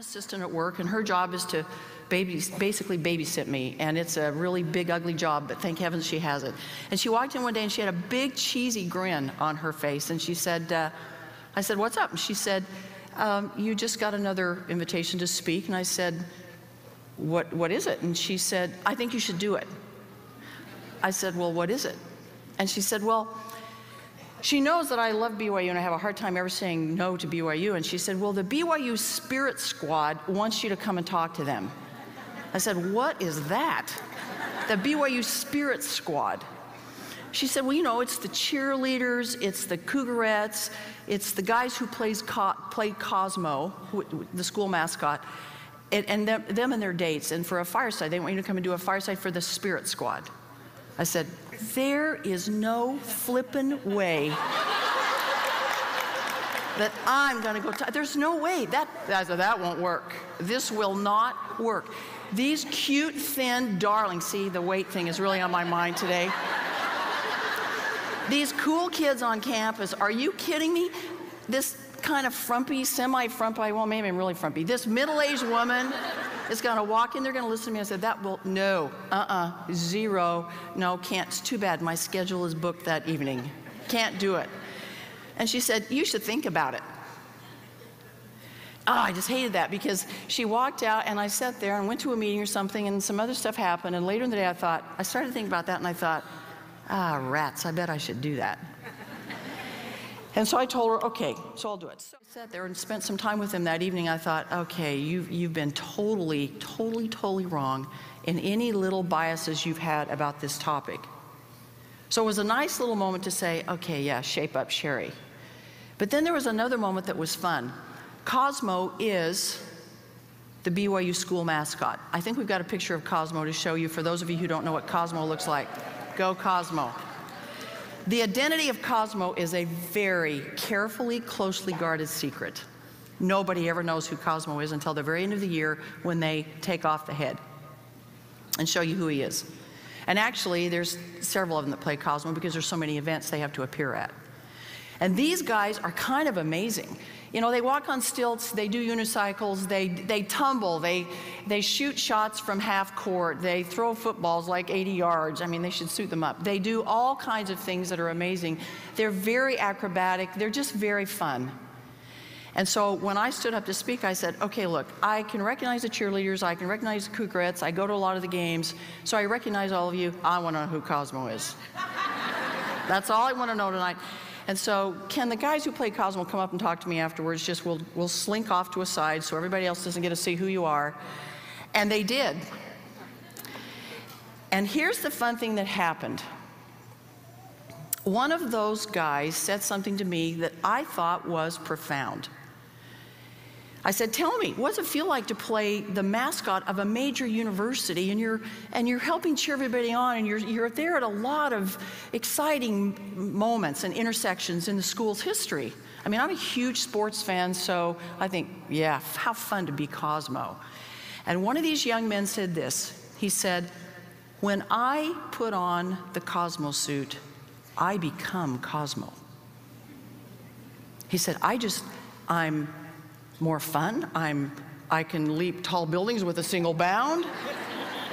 assistant at work, and her job is to basically babysit me, and it's a really big, ugly job, but thank heavens she has it. And she walked in one day, and she had a big, cheesy grin on her face, and she said, I said, "What's up?" And she said, "You just got another invitation to speak." And I said, What is it?" And she said, "I think you should do it." I said, "Well, what is it?" And she said, "Well," she knows that I love BYU and I have a hard time ever saying no to BYU. And she said, "Well, the BYU Spirit Squad wants you to come and talk to them." I said, "What is that?" The BYU Spirit Squad. She said, "Well, you know, it's the cheerleaders, it's the Cougarettes, it's the guys who played Cosmo, the school mascot, and them and their dates. And for a fireside, they want you to come and do a fireside for the Spirit Squad." I said, "There is no flippin' way that I'm gonna go, there's no way, that won't work. This will not work. These cute, thin darlings," see, the weight thing is really on my mind today. "These cool kids on campus, are you kidding me? This kind of frumpy, semi-frumpy, well, maybe I'm really frumpy. This middle-aged woman is gonna walk in, they're gonna listen to me." I said, no, zero, no, can't, it's too bad. My schedule is booked that evening. Can't do it. And she said, "You should think about it." Oh, I just hated that because she walked out and I sat there and went to a meeting or something and some other stuff happened, and later in the day I started to think about that and I thought, rats, I bet I should do that. And so I told her, okay, so I'll do it. So I sat there and spent some time with him that evening. I thought, okay, you've been totally wrong in any little biases you've had about this topic. So it was a nice little moment to say, okay, yeah, shape up, Sheri. But then there was another moment that was fun. Cosmo is the BYU school mascot. I think we've got a picture of Cosmo to show you for those of you who don't know what Cosmo looks like. Go Cosmo. The identity of Cosmo is a very carefully, closely guarded secret. Nobody ever knows who Cosmo is until the very end of the year when they take off the head and show you who he is. And actually, there's several of them that play Cosmo because there's so many events they have to appear at. And these guys are kind of amazing. You know, they walk on stilts, they do unicycles, they tumble, they shoot shots from half court, they throw footballs like 80 yards. I mean, they should suit them up. They do all kinds of things that are amazing. They're very acrobatic, they're just very fun. And so when I stood up to speak, I said, okay, look, I can recognize the cheerleaders, I can recognize the Cougarettes, I go to a lot of the games, so I recognize all of you. I want to know who Cosmo is. That's all I want to know tonight. And so can the guys who play Cosmo come up and talk to me afterwards? Just we'll slink off to a side so everybody else doesn't get to see who you are. And they did. And here's the fun thing that happened. One of those guys said something to me that I thought was profound. I said, "Tell me, what does it feel like to play the mascot of a major university and you're helping cheer everybody on and you're there at a lot of exciting moments and intersections in the school's history?" I mean, I'm a huge sports fan, so I think, yeah, how fun to be Cosmo. And one of these young men said this. He said, "When I put on the Cosmo suit, I become Cosmo." He said, I'm more fun. I can leap tall buildings with a single bound.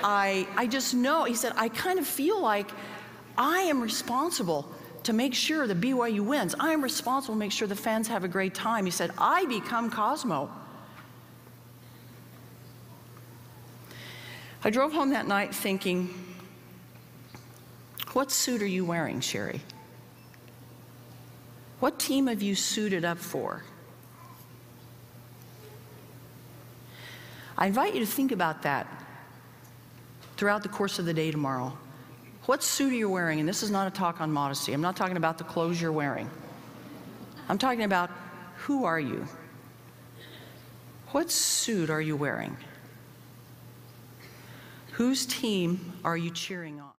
I just know, he said, I kind of feel like I am responsible to make sure the BYU wins. I am responsible to make sure the fans have a great time. He said, I become Cosmo. I drove home that night thinking, what suit are you wearing, Sheri? What team have you suited up for? I invite you to think about that throughout the course of the day tomorrow. What suit are you wearing? And this is not a talk on modesty. I'm not talking about the clothes you're wearing. I'm talking about who are you? What suit are you wearing? Whose team are you cheering on?